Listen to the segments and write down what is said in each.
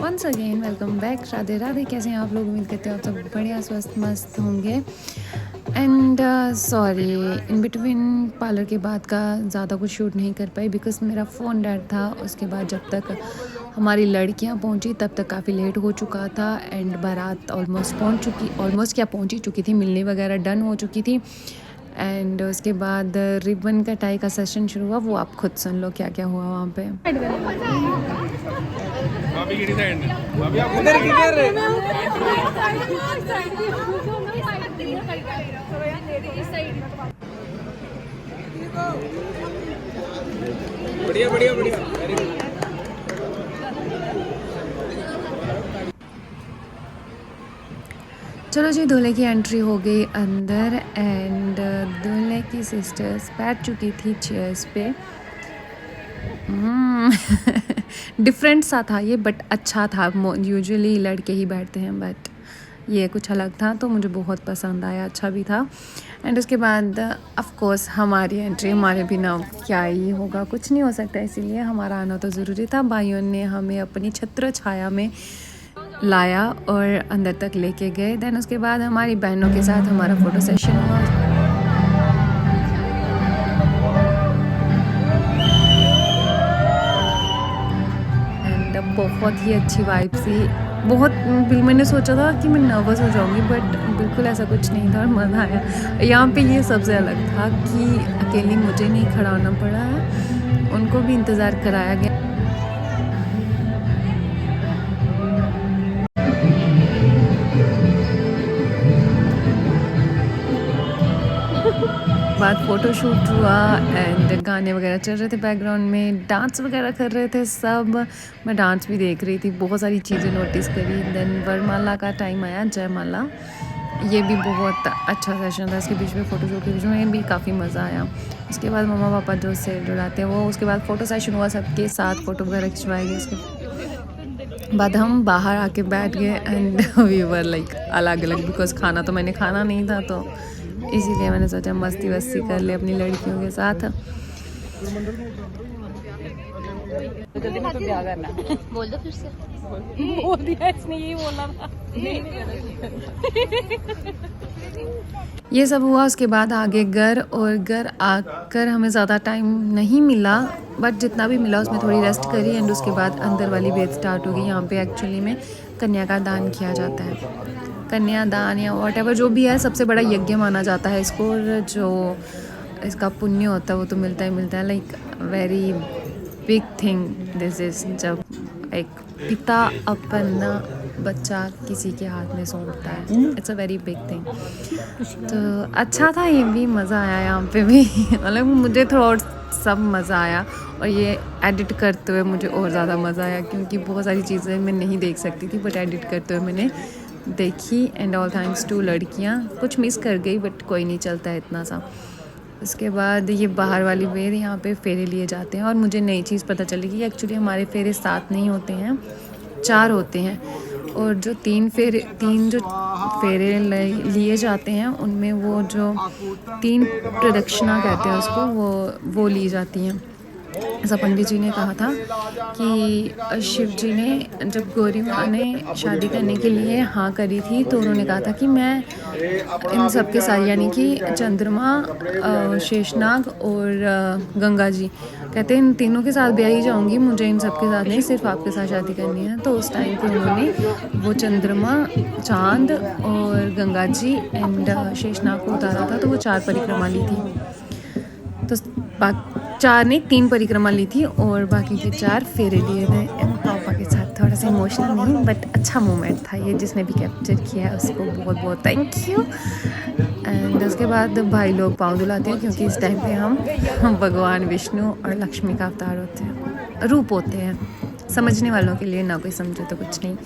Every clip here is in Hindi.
Once again welcome back. Radhe Radhe. कैसे हैं आप लोग? उम्मीद करते हैं आप सब बढ़िया स्वस्थ मस्त होंगे। And sorry in between parlour के बाद का ज़्यादा कुछ शूट नहीं कर पाई बिकॉज मेरा फ़ोन डेड था। उसके बाद जब तक हमारी लड़कियां पहुंची तब तक काफ़ी लेट हो चुका था एंड बारात ऑलमोस्ट पहुंच ही चुकी थी। मिलनी वगैरह डन हो चुकी थी एंड उसके बाद रिबन कटाई का सेशन शुरू हुआ। वो आप खुद सुन लो क्या क्या हुआ वहाँ पे। बढ़िया बढ़िया बढ़िया वेरी गुड। चलो जी, दूल्हे की एंट्री हो गई अंदर एंड दूल्हे की सिस्टर्स बैठ चुकी थी चेयर्स पे। डिफरेंट सा था ये बट अच्छा था। यूजुअली लड़के ही बैठते हैं बट ये कुछ अलग था तो मुझे बहुत पसंद आया, अच्छा भी था। एंड उसके बाद ऑफ कोर्स हमारी एंट्री, हमारे बिना क्या ही होगा, कुछ नहीं हो सकता, इसीलिए हमारा आना तो ज़रूरी था। भाइयों ने हमें अपनी छत्र छाया में लाया और अंदर तक लेके गए। देन उसके बाद हमारी बहनों के साथ हमारा फ़ोटो सेशन हुआ। एंड बहुत ही अच्छी वाइब थी। बहुत मैंने सोचा था कि मैं नर्वस हो जाऊंगी बट बिल्कुल ऐसा कुछ नहीं था और मज़ा आया। यहाँ पे ये सबसे अलग था कि अकेली मुझे नहीं खड़ा होना पड़ा है, उनको भी इंतज़ार कराया गया। बाद फ़ोटो शूट हुआ एंड गाने वगैरह चल रहे थे बैकग्राउंड में, डांस वगैरह कर रहे थे सब। मैं डांस भी देख रही थी, बहुत सारी चीज़ें नोटिस करी। देन वरमाला का टाइम आया, जयमाला, ये भी बहुत अच्छा सेशन था। इसके बीच में फ़ोटो शूट के बीच में भी काफ़ी मज़ा आया। उसके बाद मम्मा पापा जो से जुड़ाते हैं वो, उसके बाद फ़ोटो सेशन हुआ, सबके साथ फ़ोटो वगैरह खिंचवाए गए। उसके बाद हम बाहर आके बैठ गए एंड वी वर लाइक अलग अलग बिकॉज खाना तो मैंने खाना नहीं था, तो इसीलिए मैंने सोचा मस्ती वस्ती कर ले अपनी लड़कियों के साथ। जल्दी में तो क्या करना बोल दो फिर से। बोल दिया इसने, यही बोलना था। ये सब हुआ। उसके बाद आगे घर आकर हमें ज़्यादा टाइम नहीं मिला बट जितना भी मिला उसमें थोड़ी रेस्ट करी एंड उसके बाद अंदर वाली बेद स्टार्ट हो गई। यहाँ पे एक्चुअली में कन्या का दान किया जाता है। कन्यादान या व्हाटएवर जो भी है, सबसे बड़ा यज्ञ माना जाता है इसको, और जो इसका पुण्य होता है वो तो मिलता ही मिलता है। Like very big thing this is, जब एक पिता अपना बच्चा किसी के हाथ में सौंपता है, it's a very big thing. तो अच्छा था, ये भी मज़ा आया यहाँ पे भी। मतलब मुझे थोड़ा सब मज़ा आया और ये एडिट करते हुए मुझे और ज़्यादा मज़ा आया क्योंकि बहुत सारी चीज़ें मैं नहीं देख सकती थी बट एडिट करते हुए मैंने देखी। एंड ऑल थैंक्स टू लड़कियाँ, कुछ मिस कर गई बट कोई नहीं, चलता है इतना सा। उसके बाद ये बाहर वाली वेद, यहाँ पे फेरे लिए जाते हैं और मुझे नई चीज़ पता चली कि एक्चुअली हमारे फेरे 7 नहीं होते हैं, 4 होते हैं। और जो तीन जो फेरे लिए जाते हैं उनमें वो जो 3 प्रदक्षिणा कहते हैं उसको, वो ली जाती हैं। ऐसा पंडित जी ने कहा था कि शिव जी ने जब गौरी माँ ने शादी करने के लिए हाँ करी थी तो उन्होंने कहा था कि मैं इन सब के साथ, यानी कि चंद्रमा, शेषनाग और गंगा जी, कहते हैं इन तीनों के साथ ब्याह ही जाऊँगी, मुझे इन सब के साथ नहीं, सिर्फ आपके साथ शादी करनी है। तो उस टाइम पे उन्होंने वो चंद्रमा, चाँद और गंगा जी एंड शेषनाग को उतारा था, तो वो 4 परिक्रमा ली थी। तो 4 नहीं 3 परिक्रमा ली थी और बाकी के 4 फेरे लिए थे पापा के साथ। थोड़ा सा इमोशनल नहीं बट अच्छा मोमेंट था ये, जिसने भी कैप्चर किया है उसको बहुत बहुत थैंक यू। एंड उसके बाद भाई लोग पाँव धुलाते हैं क्योंकि इस टाइम पे हम भगवान विष्णु और लक्ष्मी का अवतार होते हैं, रूप होते हैं। समझने वालों के लिए, ना कोई समझे तो कुछ नहीं।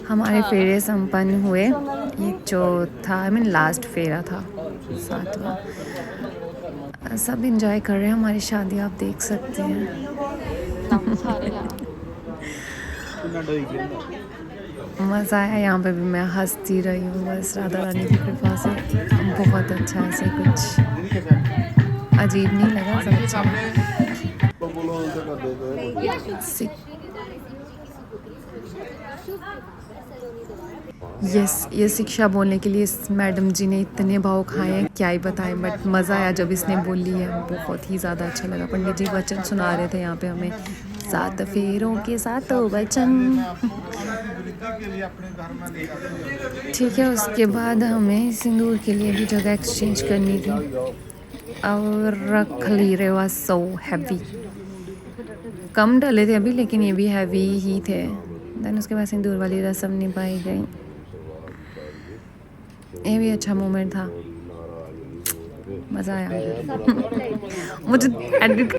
हमारे फेरे संपन्न हुए। ये जो था लास्ट फेरा था, 7वां। सब इंजॉय कर रहे हैं हमारी शादी, आप देख सकते हैं। मज़ा आया यहाँ पे भी, मैं हंसती रही हूँ बस राधा रानी की कृपा से। बहुत अच्छा, ऐसे कुछ अजीब नहीं लगा, सब अच्छा। यस, ये शिक्षा बोलने के लिए इस मैडम जी ने इतने भाव खाए हैं, क्या ही बताएं, बट मज़ा आया जब इसने बोली है, बहुत ही ज़्यादा अच्छा लगा। पंडित जी वचन सुना रहे थे यहाँ पे हमें, 7 फेरों के 7 वचन। ठीक है, उसके बाद हमें सिंदूर के लिए भी जगह एक्सचेंज करनी थी और रख ली रहे वॉज सो हैवी। कम डले थे अभी, लेकिन ये भी हैवी ही थे। देन उसके बाद सिंदूर वाली रस्म निभाई गई। ये भी अच्छा मोमेंट था, मज़ा आया। मुझे एडिट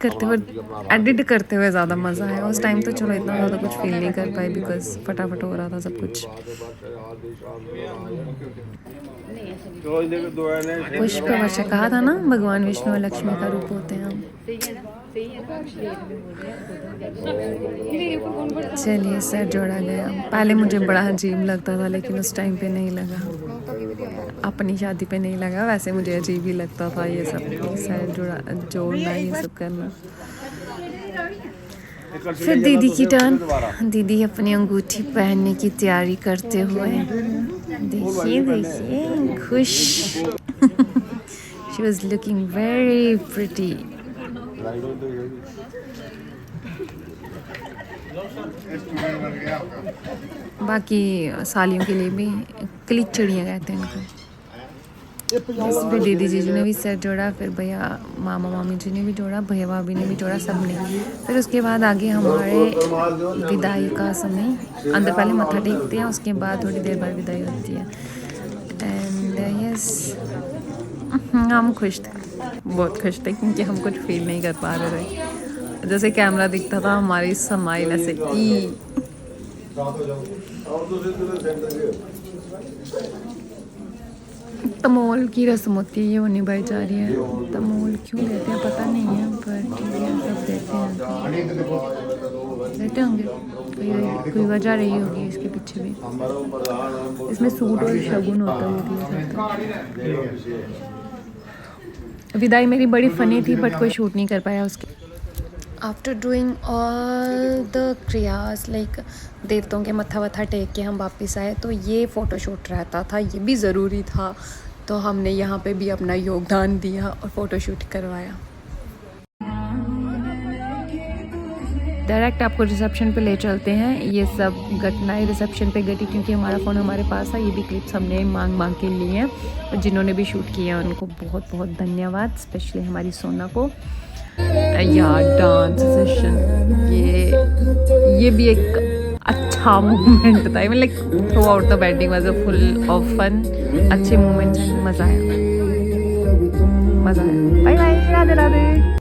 करते हुए ज़्यादा मज़ा आया। उस टाइम तो चलो इतना ज़्यादा कुछ फील नहीं कर पाए, बिकॉज फटाफट हो रहा था सब कुछ। पुष्प वर्षा कहा था ना, भगवान विष्णु और लक्ष्मी का रूप होते हैं हम। चलिए, सर जोड़ा गया। पहले मुझे बड़ा अजीब लगता था, लेकिन उस टाइम पे नहीं लगा, अपनी शादी पे नहीं लगा। वैसे मुझे अजीब ही लगता था ये सब, सर जोड़ना, ये सब करना। फिर दीदी की टर्न। दीदी अपनी अंगूठी पहनने की तैयारी करते हुए, देखिए खुश। She was looking very pretty. बाकी सालियों के लिए भी क्लिक चिड़ियाँ कहते हैं इनको। फिर दीदी जीजू ने भी सर जोड़ा, फिर भैया मामा मामी जी ने भी जोड़ा, भैया भाभी ने भी जोड़ा, सब ने। फिर उसके बाद आगे हमारे विदाई का समय। अंदर पहले मत्था टेकते हैं, उसके बाद थोड़ी देर बाद विदाई होती है। एंड यस, हम खुश थे, बहुत खुश थे, क्योंकि हम कुछ फील नहीं कर पा रहे थे। जैसे कैमरा दिखता था, हमारी स्माइल ऐसे ई। तमोल की रस्म होती है, ये वो निभाई जा रही है। तमोल क्यों देते हैं पता नहीं है, पर ठीक है, सब देते हैं, देते होंगे, कोई वजह रही होगी इसके पीछे भी। इसमें सूट और शगुन होता है। विदाई मेरी बड़ी फनी थी, बट कोई शूट नहीं कर पाया उसके। आफ्टर डूइंग ऑल द क्रियास, लाइक देवताओं के मत्था वत्था टेक के हम वापस आए, तो ये फ़ोटोशूट रहता था, ये भी ज़रूरी था, तो हमने यहाँ पे भी अपना योगदान दिया और फ़ोटोशूट करवाया। डायरेक्ट आपको रिसेप्शन पे ले चलते हैं। ये सब घटनाएं रिसेप्शन पे घटी, क्योंकि हमारा फ़ोन हमारे पास था। ये भी क्लिप्स हमने मांग के लिए हैं, और जिन्होंने भी शूट किया उनको बहुत बहुत धन्यवाद, स्पेशली हमारी सोना को। यार डांस सेशन, ये भी एक अच्छा मोमेंट था। Like throughout the wedding was a full of fun. अच्छे मोमेंट्स हैं, मज़ा आया। Bye bye, Radhe Radhe.